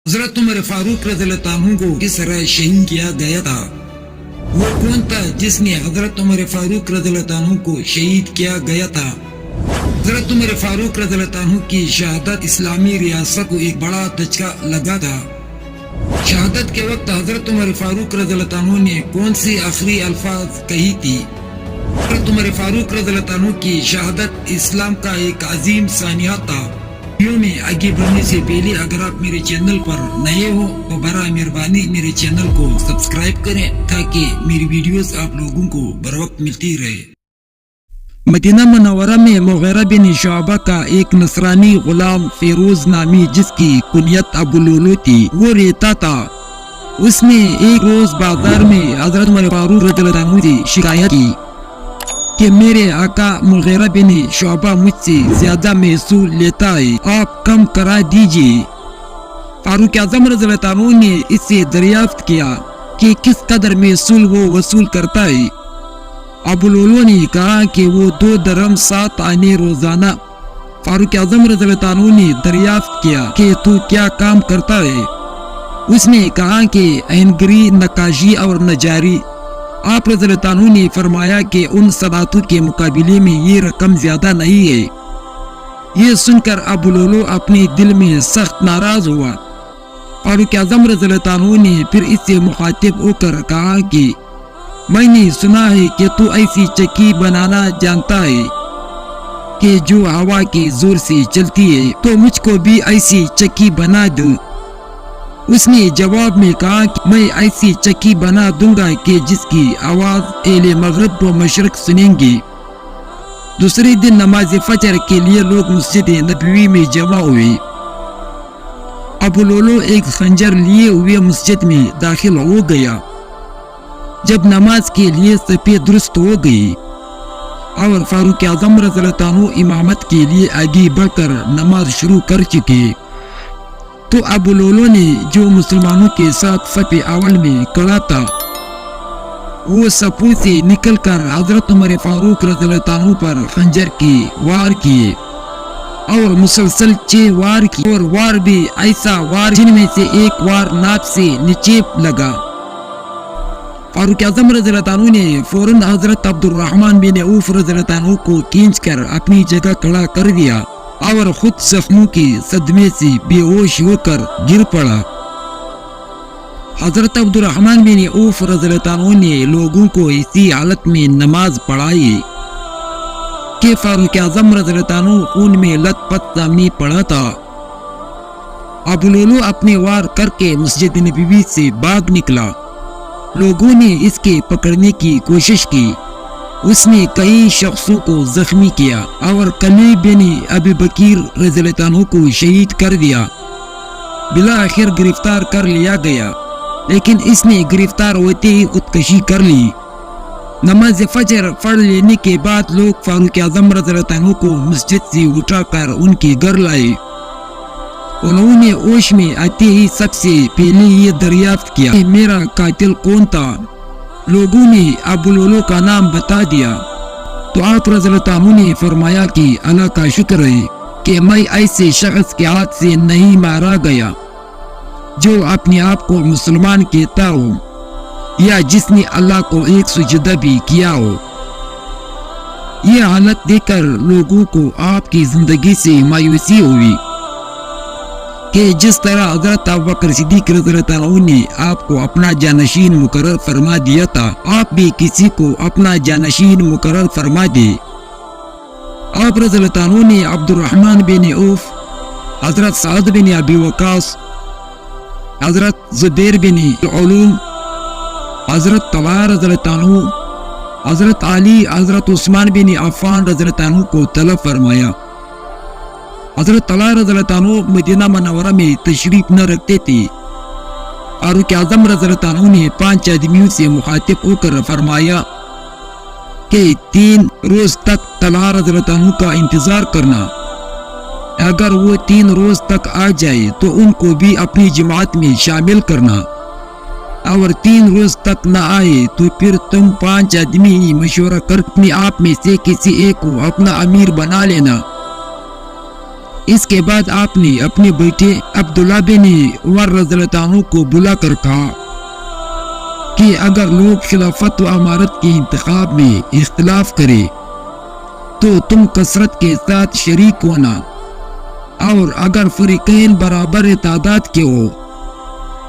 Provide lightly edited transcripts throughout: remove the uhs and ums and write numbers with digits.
حضرت عمر فاروق رضی اللہ عنہ کو کس طرح شہید کیا گیا تھا؟ وہ کون تھا جس نے حضرت عمر فاروق رضی اللہ عنہ کو شہید کیا گیا تھا؟ حضرت عمر فاروق رضی اللہ عنہ کی شہادت اسلامی ریاست کو ایک بڑا دھچکا لگا تھا۔ شہادت کے وقت حضرت عمر فاروق رضی اللہ عنہ نے کون سی آخری الفاظ کہی تھی؟ حضرت عمر فاروق رضی اللہ عنہ کی شہادت اسلام کا ایک عظیم سانحہ تھا۔ ویڈیو میں آگے بڑھنے سے پہلے اگر آپ میرے چینل پر نئے ہو تو برائے مہربانی میرے چینل کو سبسکرائب کریں تاکہ میری ویڈیوز آپ لوگوں کو بر وقت ملتی رہے۔ مدینہ منورہ میں مغیرہ بن شعبہ کا ایک نصرانی غلام فیروز نامی جس کی کنیت ابو لولو تھی وہ رہتا تھا۔ اس نے ایک روز بازار میں حضرت عمر فاروق رضی اللہ عنہ سے شکایت کی کہ میرے آقا مغیرہ بن شعبہ مجھ سے زیادہ محصول لیتا ہے، آپ کم کرا دیجئے۔ فاروق اعظم رضی اللہ عنہ نے اس سے دریافت کیا کہ کس قدر محصول وہ وصول کرتا ہے۔ ابو لولو نے کہا کہ وہ 2 درہم 7 آنے روزانہ۔ فاروق اعظم رضی اللہ عنہ نے دریافت کیا کہ تو کیا کام کرتا ہے؟ اس نے کہا کہ اینگری، نقاشی اور نجاری۔ آپ رضی اللہ عنہ نے فرمایا کہ ان صنعتوں کے مقابلے میں یہ رقم زیادہ نہیں ہے۔ یہ سن کر ابو لولو اپنے دل میں سخت ناراض ہوا۔ فاروق اعظم رضی اللہ عنہ نے پھر اس سے مخاطب ہو کر کہا کہ میں نے سنا ہے کہ تو ایسی چکی بنانا جانتا ہے کہ جو ہوا کے زور سے چلتی ہے، تو مجھ کو بھی ایسی چکی بنا دو۔ اس نے جواب میں کہا کہ میں ایسی چکی بنا دوں گا کہ جس کی آواز اہل مغرب و مشرق سنیں گے۔ دوسرے دن نماز فجر کے لیے لوگ مسجد نبوی میں جمع ہوئے۔ ابو لولو ایک خنجر لیے ہوئے مسجد میں داخل ہو گیا۔ جب نماز کے لیے صفیں درست ہو گئی اور فاروق اعظم رضی اللہ عنہ امامت کے لیے آگے بڑھ کر نماز شروع کر چکے تو ابو لولو نے جو مسلمانوں کے ساتھ صف اول میں کھڑا تھا وہ صفوں سے نکل کر حضرت عمر فاروق رضی اللہ عنہ پر خنجر کے وار کیے اور مسلسل 6 وار کیے، اور وار بھی ایسا وار جن میں سے ایک وار ناک سے نیچے لگا۔ فاروق اعظم رضی اللہ عنہ نے فوراً حضرت عبد الرحمن بن عوف رضی اللہ عنہ کو کھینچ کر اپنی جگہ کھڑا کر دیا اور خود زخموں کے صدمے سے بے ہوش ہو کر گر پڑا۔ حضرت عبد الرحمن بن عوف رضی اللہ عنہ نے لوگوں کو اسی حالت میں نماز پڑھائی کہ فاروق اعظم رضی اللہ عنہ خون میں لت پت سامنے پڑا تھا۔ ابو لولو اپنے وار کر کے مسجد نبوی سے بھاگ نکلا۔ لوگوں نے اس کے پکڑنے کی کوشش کی۔ اس نے کئی شخصوں کو زخمی کیا اور کلیب بن ابی بکیر رضی اللہ عنہ کو شہید کر دیا۔ بالآخر گرفتار کر لیا گیا، لیکن اس نے گرفتار ہوتے ہی خودکشی کر لی۔ نماز فجر پڑھ لینے کے بعد لوگ فاروق اعظم رضی اللہ عنہ کو مسجد سے اٹھا کر ان کے گھر لائے۔ انہوں نے ہوش میں آتے ہی سب سے پہلے یہ دریافت کیا کہ میرا قاتل کون تھا۔ لوگوں نے ابو لولو کا نام بتا دیا تو آپ رضی اللہ عنہ نے فرمایا کہ اللہ کا شکر ہے کہ میں ایسے شخص کے ہاتھ سے نہیں مارا گیا جو اپنے آپ کو مسلمان کہتا ہو یا جس نے اللہ کو ایک سجدہ بھی کیا ہو۔ یہ حالت دیکھ کر لوگوں کو آپ کی زندگی سے مایوسی ہوئی کہ جس طرح حضرت ابوبکر صدیق رضی اللہ عنہ نے آپ کو اپنا جانشین مقرر فرما دیا تھا، آپ بھی کسی کو اپنا جانشین مقرر فرما دے۔ آپ رضی اللہ عنہ نے عبد الرحمن بن عوف، حضرت سعد بن ابی وقاص، حضرت زبیر بن علوم، حضرت طلحہ رضی اللہ عنہ، حضرت علی، حضرت عثمان بن عفان رضی اللہ عنہ کو طلب فرمایا۔ حضرت طلحہ رضی اللہ عنہ مدینہ منورہ میں تشریف نہ رکھتے تھے۔ فاروق اعظم رضی اللہ عنہ نے 5 آدمیوں سے مخاطب ہو کر فرمایا کہ 3 روز تک طلحہ رضی اللہ عنہ کا انتظار کرنا۔ اگر وہ 3 روز تک آ جائے تو ان کو بھی اپنی جماعت میں شامل کرنا، اور 3 روز تک نہ آئے تو پھر تم 5 آدمی مشورہ کر اپنے آپ میں سے کسی ایک کو اپنا امیر بنا لینا۔ اس کے بعد آپ نے اپنے بیٹے عبداللہ بن عمر رضی اللہ عنہ کو بلا کر کہا کہ اگر لوگ خلافت و امارت کے انتخاب میں اختلاف کرے تو تم کثرت کے ساتھ شریک ہونا، اور اگر فریقین برابر تعداد کے ہو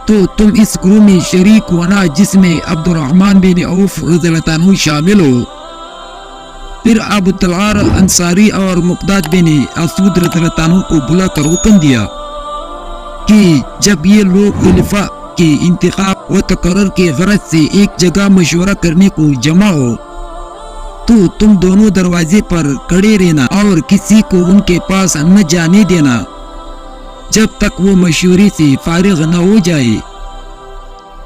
تو تم اس گروہ میں شریک ہونا جس میں عبد الرحمن بن عوف رضی اللہ عنہ شامل ہو۔ پھر ابو طلحہ انصاری اور مقداد بن اسود رضی اللہ عنہ کو بلا کر حکم دیا کہ جب یہ لوگ خلیفہ کے انتخاب و تقرر کے غرض سے ایک جگہ مشورہ کرنے کو جمع ہو تو تم دونوں دروازے پر کھڑے رہنا اور کسی کو ان کے پاس نہ جانے دینا جب تک وہ مشورے سے فارغ نہ ہو جائے۔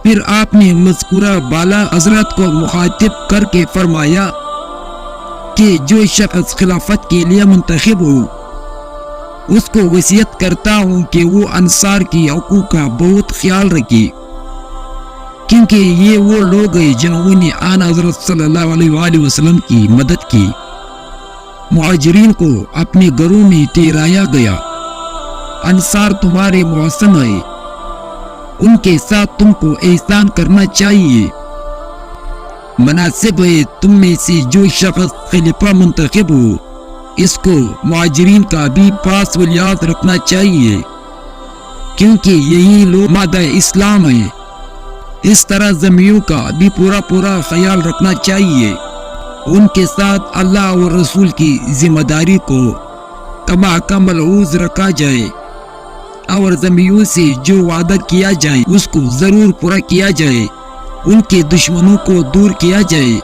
پھر آپ نے مذکورہ بالا حضرات کو مخاطب کر کے فرمایا کہ جو شخص خلافت کے لیے منتخب ہو اس کو وصیت کرتا ہوں کہ وہ انصار کی حقوق کا بہت خیال رکھے، کیونکہ یہ وہ لوگ ہیں جنہوں نے آن حضرت صلی اللہ علیہ وآلہ وسلم کی مدد کی۔ مہاجرین کو اپنے گھروں میں ٹھہرایا گیا، انصار تمہارے محسن ہیں، ان کے ساتھ تم کو احسان کرنا چاہیے۔ مناسب ہے تم میں سے جو شخص خلیفہ منتخب ہو اس کو مہاجرین کا بھی پاس و لحاظ رکھنا چاہیے، کیونکہ یہی لوگ مادہ اسلام ہیں۔ اس طرح ذمیوں کا بھی پورا خیال رکھنا چاہیے، ان کے ساتھ اللہ اور رسول کی ذمہ داری کو کما ملحوظ رکھا جائے، اور ذمیوں سے جو وعدہ کیا جائے اس کو ضرور پورا کیا جائے، ان کے دشمنوں کو دور کیا جائے،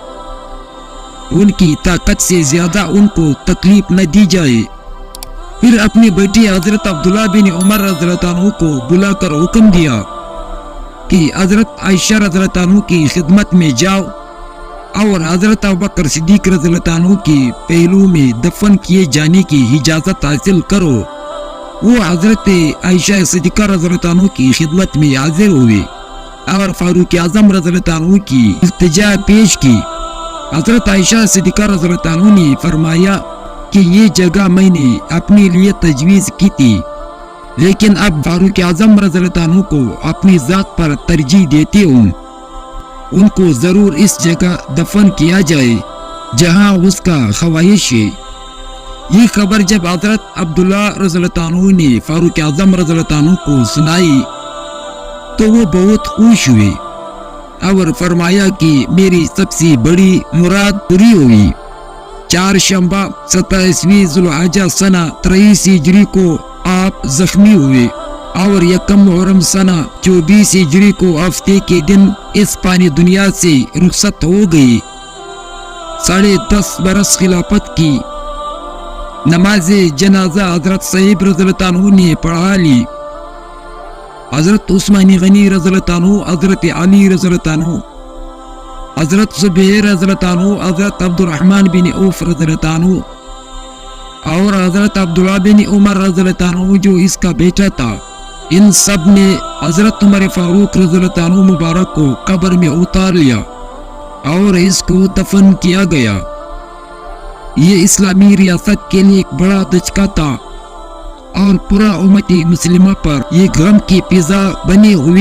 ان کی طاقت سے زیادہ ان کو تکلیف نہ دی جائے۔ پھر اپنے بیٹے حضرت عبداللہ بن عمر رضی اللہ عنہ کو بلا کر حکم دیا کہ حضرت عائشہ رضی اللہ عنہ کی خدمت میں جاؤ اور حضرت ابوبکر صدیق رضی اللہ عنہ کے پہلو میں دفن کیے جانے کی اجازت حاصل کرو۔ وہ حضرت عائشہ صدیقہ رضی اللہ عنہ کی خدمت میں حاضر ہوئے اور فاروق اعظم رضی اللہ عنہ کی التجا پیش کی۔ حضرت عائشہ صدیقہ رضی اللہ عنہ نے فرمایا کہ یہ جگہ میں نے اپنے لیے تجویز کی تھی، لیکن اب فاروق اعظم رضی اللہ عنہ کو اپنی ذات پر ترجیح دیتے ہوں، ان کو ضرور اس جگہ دفن کیا جائے جہاں اس کا خواہش ہے۔ یہ خبر جب حضرت عبداللہ رضی اللہ عنہ نے فاروق اعظم رضی اللہ عنہ کو سنائی تو وہ بہت خوش ہوئے اور فرمایا کہ میری سب سے بڑی مراد پوری ہوئی۔ 4 شنبہ 27 ذوالحجہ سنہ 23 ہجری کو آپ زخمی ہوئے اور 1 محرم سنہ 24 ہجری کو ہفتے کے دن اس پانی دنیا سے رخصت ہو گئی۔ 10.5 برس خلافت کی نماز جنازہ حضرت صاحب رضی اللہ عنہ نے پڑھا لی۔ حضرت عثمان غنی رضی اللہ عنہ، حضرت علی رضی اللہ عنہ، حضرت زبیر رضی اللہ عنہ، حضرت عبد الرحمن بن عوف رضی اللہ عنہ اور حضرت عبداللہ بن عمر رضی اللہ عنہ جو اس کا بیٹا تھا، ان سب نے حضرت عمر فاروق رضی اللہ عنہ مبارک کو قبر میں اتار لیا اور اس کو دفن کیا گیا۔ یہ اسلامی ریاست کے لیے ایک بڑا دھچکا تھا اور پورا امت مسلمہ پر یہ غم کی فضا بنی ہوئی